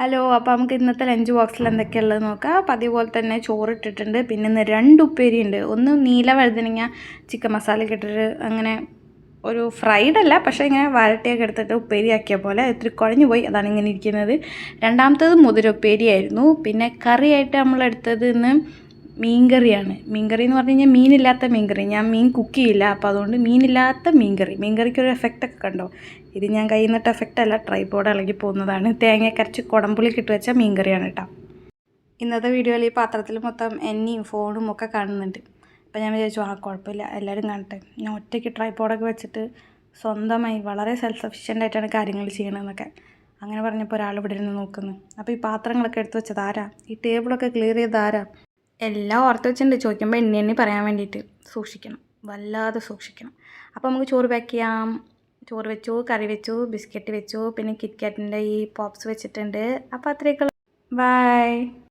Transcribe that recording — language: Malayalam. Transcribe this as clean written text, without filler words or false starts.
ഹലോ, അപ്പോൾ നമുക്ക് ഇന്നത്തെ ലഞ്ച് ബോക്സിൽ എന്തൊക്കെയുള്ളത് നോക്കാം. അപ്പോൾ അതേപോലെ തന്നെ ചോറ് ഇട്ടിട്ടുണ്ട്. പിന്നെ ഇന്ന് 2 ഉപ്പേരി ഉണ്ട്. ഒന്ന് നീല വഴുതനങ്ങ ചിക്കൻ മസാലയൊക്കെ ഇട്ടിട്ട് അങ്ങനെ ഒരു ഫ്രൈഡ് അല്ല, പക്ഷേ ഇങ്ങനെ വരട്ടിയൊക്കെ എടുത്തിട്ട് ഉപ്പേരി ആക്കിയ പോലെ ഇത്തിരി കുഴഞ്ഞു പോയി. അതാണ് ഇങ്ങനെ ഇരിക്കുന്നത്. രണ്ടാമത്തേത് മുതിര ഉപ്പേരി ആയിരുന്നു. പിന്നെ കറിയായിട്ട് നമ്മളെടുത്തത് ഇന്ന് മീൻകറിയാണ്. മീൻകറി എന്ന് പറഞ്ഞു കഴിഞ്ഞാൽ മീനില്ലാത്ത മീൻകറി. ഞാൻ മീൻ കുക്ക് ചെയ്യില്ല, അപ്പോൾ അതുകൊണ്ട് മീനില്ലാത്ത മീൻകറി. മീൻകറിക്കൊരു എഫക്റ്റൊക്കെ കണ്ടോ? ഇത് ഞാൻ കയ്യിൽ നിന്നിട്ട് എഫക്റ്റ് അല്ല, ട്രൈപോഡ് ഇളകി പോകുന്നതാണ്. തേങ്ങ കരച്ച് കുടമ്പുളിക്ക് ഇട്ട് വെച്ച മീൻകറിയാണ് കേട്ടോ. ഇന്നത്തെ വീഡിയോയിൽ ഈ പാത്രത്തിൽ മൊത്തം എന്നെയും ഫോണും ഒക്കെ കാണുന്നുണ്ട്. അപ്പോൾ ഞാൻ വിചാരിച്ചു കുഴപ്പമില്ല, എല്ലാവരും കാണട്ടെ. ഞാൻ ഒറ്റയ്ക്ക് ട്രൈപോഡൊക്കെ വെച്ചിട്ട് സ്വന്തമായി വളരെ സെൽഫ് സഫിഷ്യൻ്റ് ആയിട്ടാണ് കാര്യങ്ങൾ ചെയ്യണമെന്നൊക്കെ അങ്ങനെ പറഞ്ഞപ്പോൾ ഒരാൾ ഇവിടെ ഇരുന്ന് നോക്കുന്നു. അപ്പോൾ ഈ പാത്രങ്ങളൊക്കെ എടുത്ത് വെച്ചത് ആരാ? ഈ ടേബിളൊക്കെ ക്ലിയർ ചെയ്ത് ആരാ? എല്ലാം ഓർത്ത് വെച്ചിട്ടുണ്ട്. ചോദിക്കുമ്പോൾ എണ്ണി പറയാൻ വേണ്ടിയിട്ട് സൂക്ഷിക്കണം, വല്ലാതെ സൂക്ഷിക്കണം. അപ്പോൾ നമുക്ക് ചോറ് പാക്ക് ചെയ്യാം. ചോറ് വെച്ചു, കറി വെച്ചു, ബിസ്ക്കറ്റ് വെച്ചു, പിന്നെ കിറ്റ്കാറ്റിൻ്റെ ഈ പോപ്സ് വെച്ചിട്ടുണ്ട്. അപ്പോൾ അത്രയൊക്കെ. ബൈ.